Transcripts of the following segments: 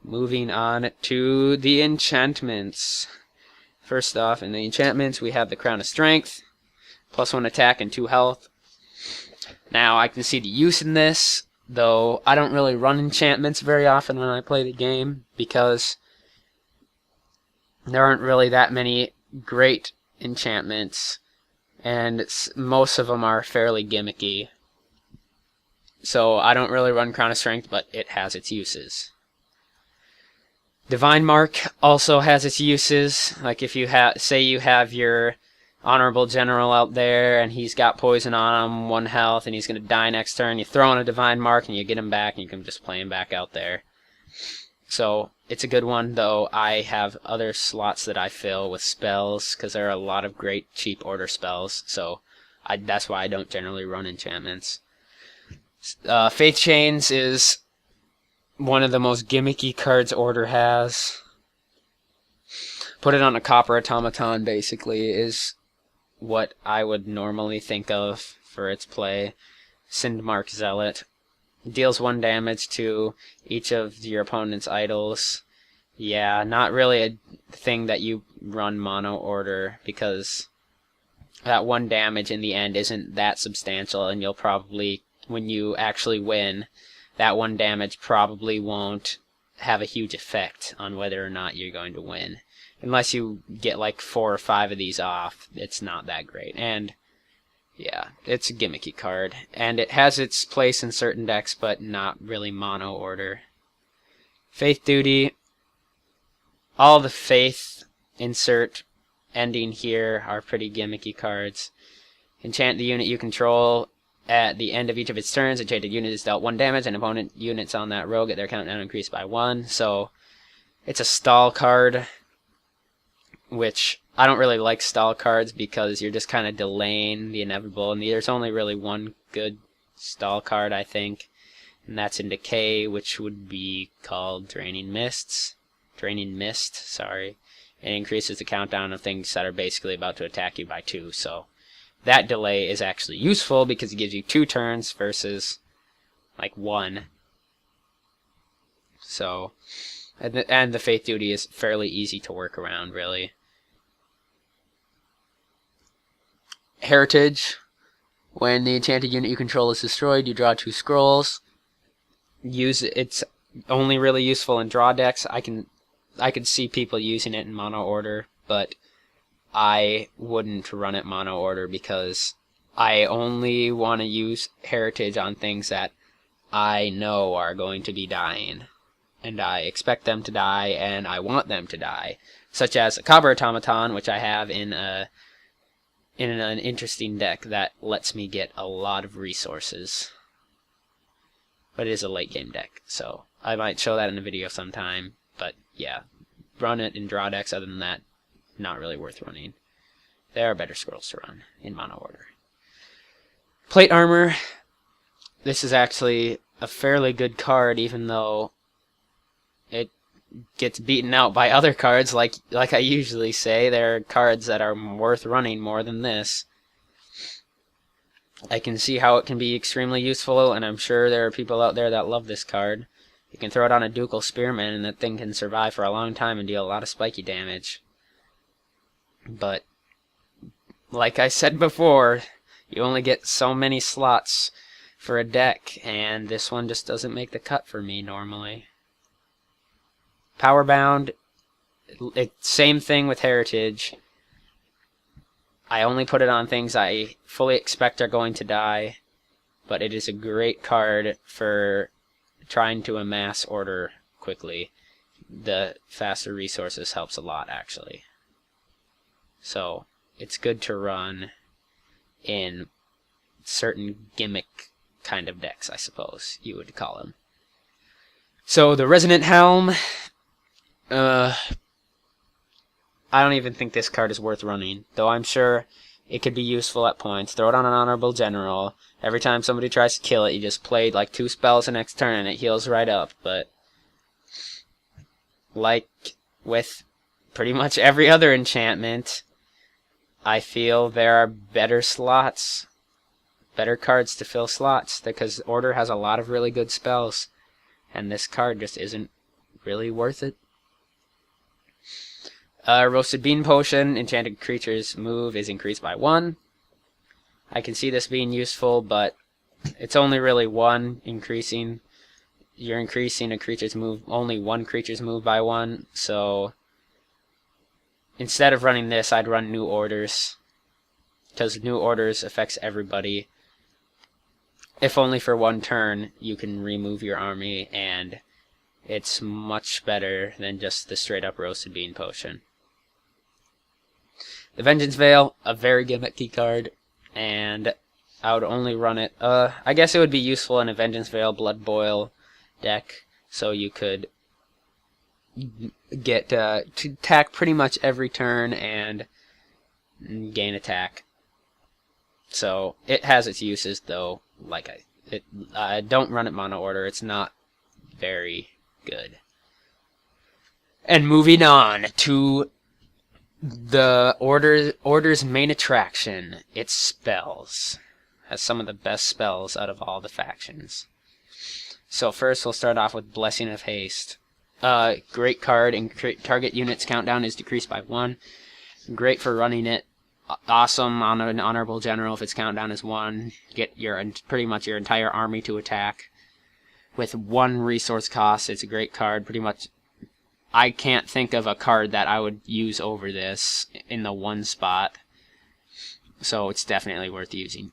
moving on to the enchantments. First off, in the enchantments, we have the Crown of Strength, +1 attack and 2 health. Now, I can see the use in this, though I don't really run enchantments very often when I play the game, because there aren't really that many great enchantments, and most of them are fairly gimmicky. So I don't really run Crown of Strength, but it has its uses. Divine Mark also has its uses. Like if you say you have your Honorable General out there and he's got poison on him, 1 health, and he's going to die next turn, you throw in a Divine Mark and you get him back and you can just play him back out there. So it's a good one, though I have other slots that I fill with spells, because there are a lot of great cheap order spells, so that's why I don't generally run enchantments. Faith Chains is one of the most gimmicky cards Order has. Put it on a Copper Automaton, basically, is what I would normally think of for its play. Sindmark Zealot. Deals 1 damage to each of your opponent's idols. Yeah, not really a thing that you run mono order, because that 1 damage in the end isn't that substantial, and you'll probably, when you actually win, that 1 damage probably won't have a huge effect on whether or not you're going to win. Unless you get like 4 or 5 of these off, it's not that great. And yeah, it's a gimmicky card, and it has its place in certain decks, but not really mono order. Faith Duty. All the Faith insert ending here are pretty gimmicky cards. Enchant the unit you control. At the end of each of its turns, enchanted unit is dealt 1 damage, and opponent units on that row get their countdown increased by 1. So it's a stall card, which I don't really like stall cards because you're just kind of delaying the inevitable, and there's only really 1 good stall card, I think, and that's in Decay, which would be called Draining Mist, sorry. It increases the countdown of things that are basically about to attack you by 2, so that delay is actually useful because it gives you 2 turns versus like 1. So, and the Faith Duty is fairly easy to work around, really. Heritage. When the enchanted unit you control is destroyed, you draw 2 scrolls. It's only really useful in draw decks. I could see people using it in mono order, but I wouldn't run it mono order because I only want to use Heritage on things that I know are going to be dying, and I expect them to die, and I want them to die, such as a Copper Automaton, which I have in an interesting deck that lets me get a lot of resources. But it is a late game deck, so I might show that in a video sometime, but yeah, run it in draw decks. Other than that, not really worth running. There are better scrolls to run in mono order. Plate Armor. This is actually a fairly good card, even though it gets beaten out by other cards, like I usually say. There are cards that are worth running more than this. I can see how it can be extremely useful, and I'm sure there are people out there that love this card. You can throw it on a Ducal Spearman, and that thing can survive for a long time and deal a lot of spiky damage. But, like I said before, you only get so many slots for a deck, and this one just doesn't make the cut for me normally. Powerbound, same thing with Heritage. I only put it on things I fully expect are going to die, but it is a great card for trying to amass order quickly. The faster resources helps a lot, actually. So, it's good to run in certain gimmick kind of decks, I suppose you would call them. So, the Resonant Helm, I don't even think this card is worth running, though I'm sure it could be useful at points. Throw it on an Honorable General. Every time somebody tries to kill it, you just played like 2 spells the next turn and it heals right up. But like with pretty much every other enchantment, I feel there are better slots, better cards to fill slots, because Order has a lot of really good spells, and this card just isn't really worth it. Roasted Bean Potion, enchanted creature's move is increased by 1. I can see this being useful, but it's only really 1 increasing. You're increasing a creature's move, only 1 creature's move by 1, so instead of running this, I'd run New Orders, because New Orders affects everybody. If only for 1 turn, you can remove your army, and it's much better than just the straight up Roasted Bean Potion. The Vengeance Veil, a very gimmicky card, and I would only run it. I guess it would be useful in a Vengeance Veil Blood Boil deck, so you could get to attack pretty much every turn and gain attack. So it has its uses, though. Like I don't run it mono order. It's not very good. And moving on to the Order's main attraction, its spells. Has some of the best spells out of all the factions. So first we'll start off with Blessing of Haste. Great card, and target unit's countdown is decreased by 1. Great for running it. Awesome on an honorable general if its countdown is 1. Get pretty much your entire army to attack. With 1 resource cost, it's a great card. Pretty much, I can't think of a card that I would use over this in the 1 spot. So it's definitely worth using.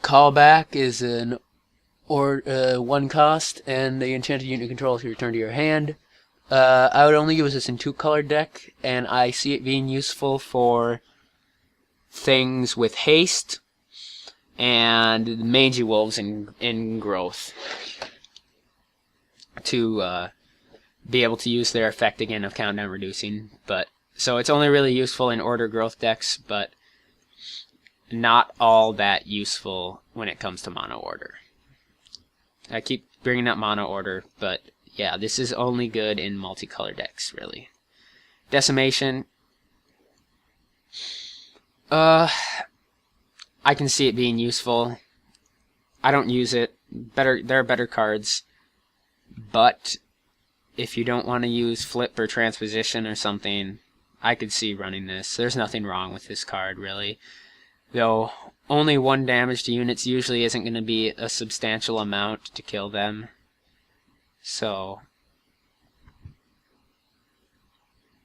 Callback is an 1 cost, and the enchanted unit control is returned to your hand. I would only use this in 2-color deck, and I see it being useful for things with haste and Mangy Wolves in growth to be able to use their effect again of countdown reducing. But so it's only really useful in order growth decks, but not all that useful when it comes to mono order. I keep bringing up mono order, but yeah, this is only good in multicolor decks, really. Decimation. I can see it being useful. I don't use it. There are better cards. But if you don't want to use Flip or Transposition or something, I could see running this. There's nothing wrong with this card, really. Though only 1 damage to units usually isn't going to be a substantial amount to kill them. So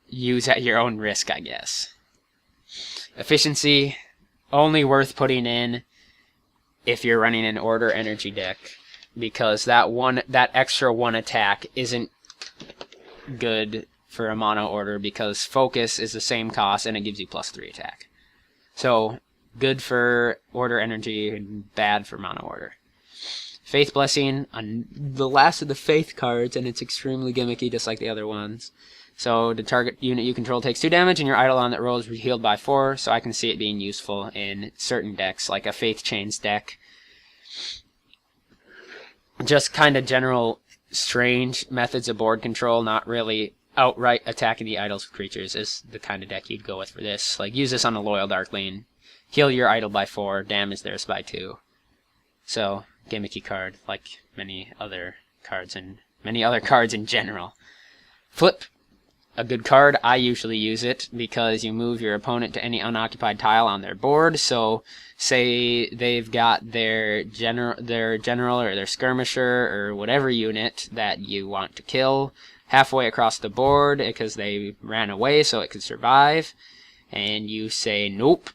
use at your own risk, I guess. Efficiency, only worth putting in if you're running an Order Energy deck, because that extra 1 attack isn't good for a mono order, because Focus is the same cost and it gives you +3 attack. So good for Order Energy and bad for mono order. Faith Blessing, the last of the Faith cards, and it's extremely gimmicky just like the other ones. So the target unit you control takes 2 damage, and your Eidolon that rolls is healed by 4, so I can see it being useful in certain decks, like a Faith Chains deck. Just kind of general strange methods of board control, not really outright attacking the idols of creatures, is the kind of deck you'd go with for this. Like, use this on a Loyal Darkling. Heal your idol by 4, damage theirs by 2. So, gimmicky card, like many other cards in general. Flip, a good card. I usually use it because you move your opponent to any unoccupied tile on their board. So, say they've got their general or their skirmisher or whatever unit that you want to kill halfway across the board because they ran away so it could survive, and you say, nope,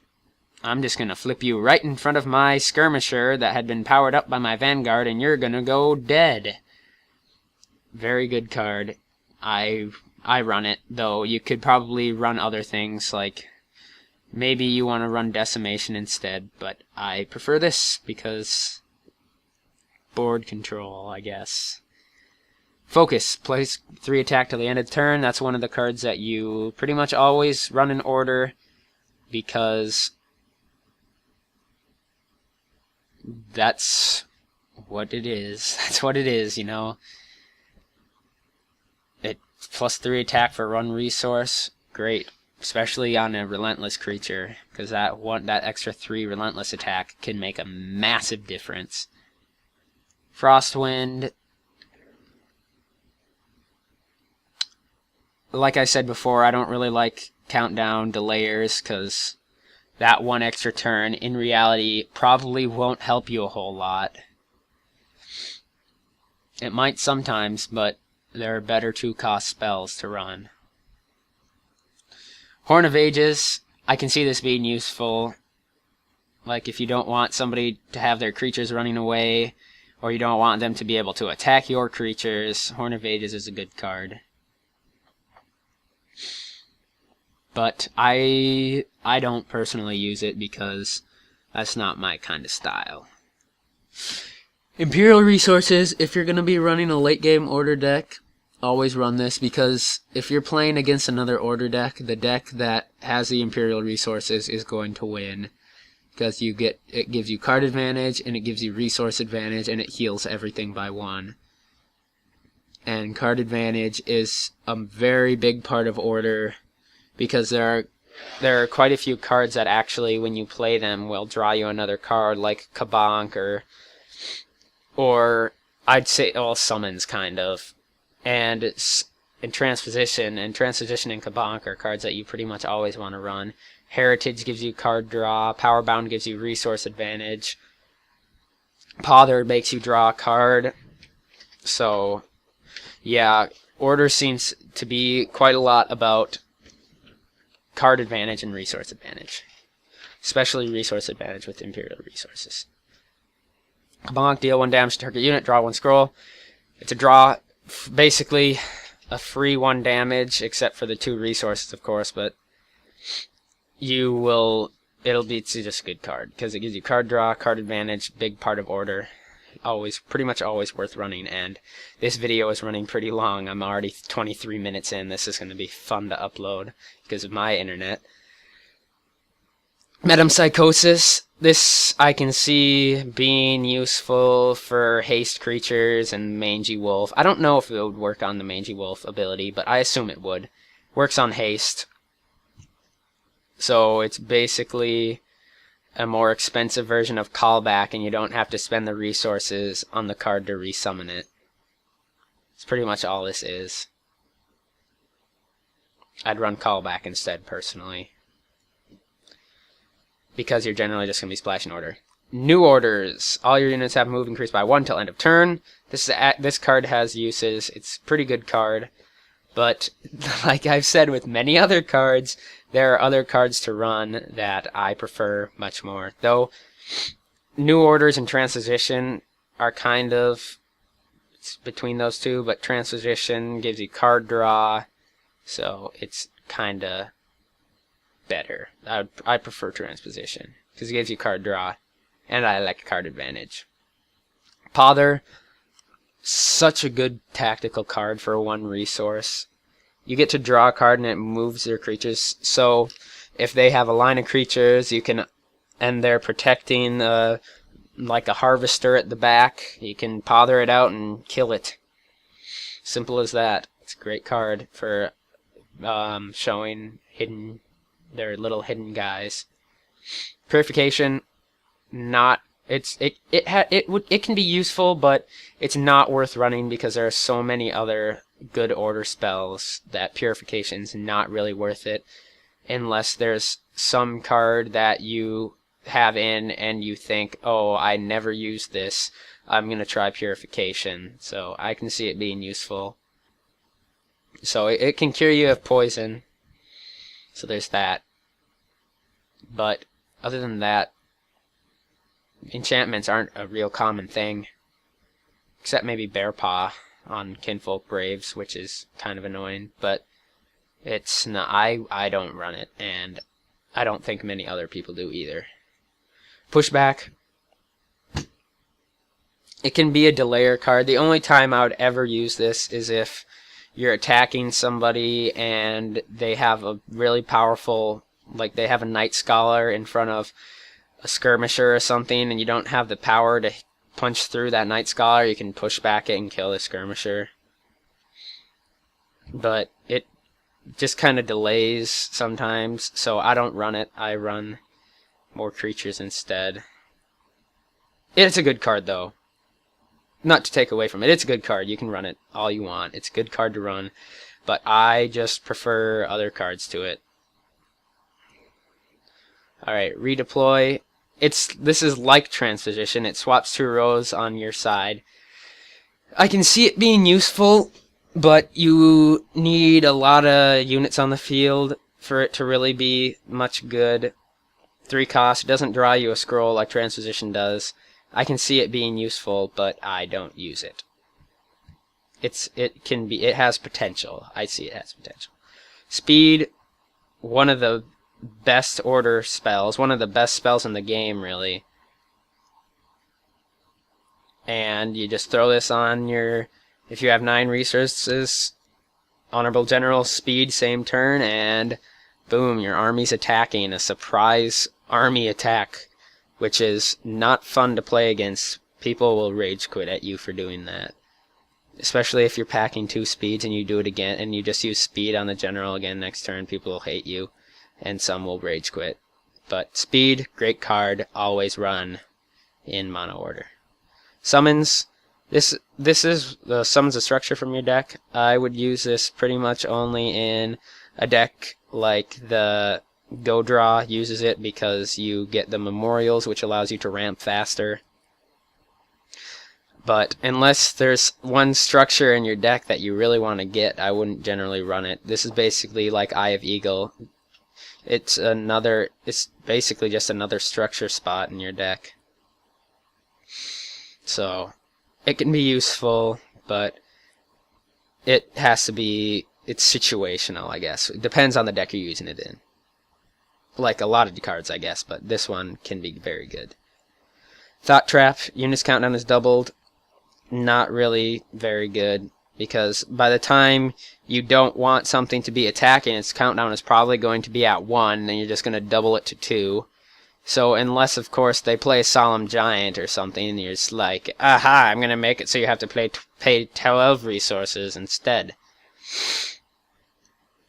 I'm just going to flip you right in front of my skirmisher that had been powered up by my Vanguard, and you're going to go dead. Very good card. I run it, though you could probably run other things, like maybe you want to run Decimation instead, but I prefer this because board control, I guess. Focus, place 3 attack till the end of the turn. That's one of the cards that you pretty much always run in order because that's what it is. That's what it is, you know. It +3 attack for 1 resource. Great. Especially on a relentless creature, because that extra 3 relentless attack can make a massive difference. Frostwind, like I said before, I don't really like countdown delayers because that one extra turn in reality probably won't help you a whole lot. It might sometimes, but there are better 2-cost spells to run. Horn of Ages, I can see this being useful. Like if you don't want somebody to have their creatures running away, or you don't want them to be able to attack your creatures, Horn of Ages is a good card. But I don't personally use it because that's not my kind of style. Imperial Resources, if you're going to be running a late game order deck, always run this, because if you're playing against another order deck, the deck that has the Imperial Resources is going to win. Because it gives you card advantage, and it gives you resource advantage, and it heals everything by 1. And card advantage is a very big part of order, because there are quite a few cards that actually, when you play them, will draw you another card, like Kabonk or I'd say, well, summons, kind of. And Transposition and Kabonk are cards that you pretty much always want to run. Heritage gives you card draw. Powerbound gives you resource advantage. Pother makes you draw a card. So, yeah, Order seems to be quite a lot about card advantage and resource advantage. Especially resource advantage with Imperial Resources. Kabonk, deal 1 damage to target unit, draw 1 scroll. It's a draw, basically a free 1 damage, except for the 2 resources, of course, but it'll be just a good card, because it gives you card draw, card advantage, big part of order. Pretty much always worth running, and this video is running pretty long. I'm already 23 minutes in. This is going to be fun to upload because of my internet. Metempsychosis, this I can see being useful for haste creatures and Mangy Wolf. I don't know if it would work on the Mangy Wolf ability, but I assume it would. Works on haste. So it's basically a more expensive version of Callback, and you don't have to spend the resources on the card to resummon it. It's pretty much all this is. I'd run Callback instead, personally, because you're generally just going to be splashing order. New orders. All your units have move increased by 1 till end of turn. This card has uses. It's a pretty good card. But, like I've said with many other cards, there are other cards to run that I prefer much more. Though, New Orders and Transposition are kind of between those two, but Transposition gives you card draw, so it's kind of better. I prefer Transposition, because it gives you card draw, and I like card advantage. Pother, such a good tactical card for 1 resource. You get to draw a card and it moves your creatures, so if they have a line of creatures and they're protecting like a harvester at the back, you can pother it out and kill it. Simple as that. It's a great card for showing their little hidden guys. Purification, it can be useful, but it's not worth running because there are so many other good order spells that Purification's not really worth it unless there's some card that you have in and you think, oh, I never used this, I'm going to try Purification. So I can see it being useful. So it can cure you of poison. So there's that. But other than that, enchantments aren't a real common thing. Except maybe Bear Paw on Kinfolk Braves, which is kind of annoying. But it's not, I don't run it, and I don't think many other people do either. Pushback. It can be a delayer card. The only time I would ever use this is if you're attacking somebody and they have a really powerful, like they have a Night Scholar in front of a skirmisher or something, and you don't have the power to punch through that Night Scholar. You can push back it and kill the skirmisher. But it just kind of delays sometimes, so I don't run it. I run more creatures instead. It's a good card, though. Not to take away from it, it's a good card. You can run it all you want. It's a good card to run. but I just prefer other cards to it. Alright, redeploy. This is like transposition. It swaps 2 rows on your side. I can see it being useful, but you need a lot of units on the field for it to really be much good. 3 cost. It doesn't draw you a scroll like transposition does. I can see it being useful, but I don't use it. It has potential. I see it has potential. Speed, one of the best order spells, one of the best spells in the game, really. And you just throw this on your, if you have 9 resources, Honorable General, speed, same turn, and boom, your army's attacking. A surprise army attack, which is not fun to play against. People will rage quit at you for doing that. Especially if you're packing 2 speeds and you do it again, and you just use speed on the general again next turn, people will hate you, and some will rage quit. But speed, great card, always run in mono order. Summons, this is the summons a structure from your deck. I would use this pretty much only in a deck like the Go Draw uses it, because you get the memorials, which allows you to ramp faster. But unless there's one structure in your deck that you really want to get, I wouldn't generally run it. This is basically like Eye of Eagle. It's basically just another structure spot in your deck. So it can be useful, but it has to be, it's situational, I guess. It depends on the deck you're using it in. Like a lot of cards, I guess, but this one can be very good. Thought Trap, units countdown is doubled. Not really very good, because by the time you don't want something to be attacking, its countdown is probably going to be at 1, and you're just going to double it to 2. So unless, of course, they play Solemn Giant or something, and you're just like, aha, I'm going to make it so you have to pay 12 resources instead.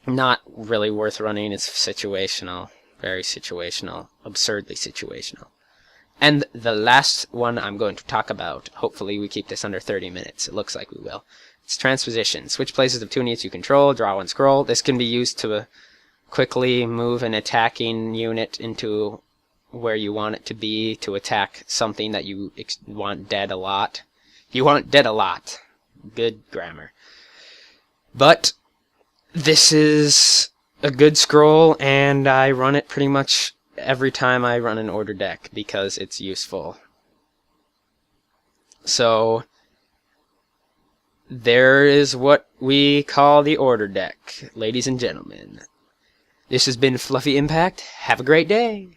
Not really worth running. It's situational. Very situational. Absurdly situational. And the last one I'm going to talk about, hopefully we keep this under 30 minutes, it looks like we will. It's Transposition. Switch places of 2 units you control, draw 1 scroll. This can be used to quickly move an attacking unit into where you want it to be, to attack something that you want dead a lot. You want dead a lot. Good grammar. But this is a good scroll, and I run it pretty much every time I run an order deck, because it's useful. So there is what we call the order deck, ladies and gentlemen. This has been Fluffy Impact. Have a great day!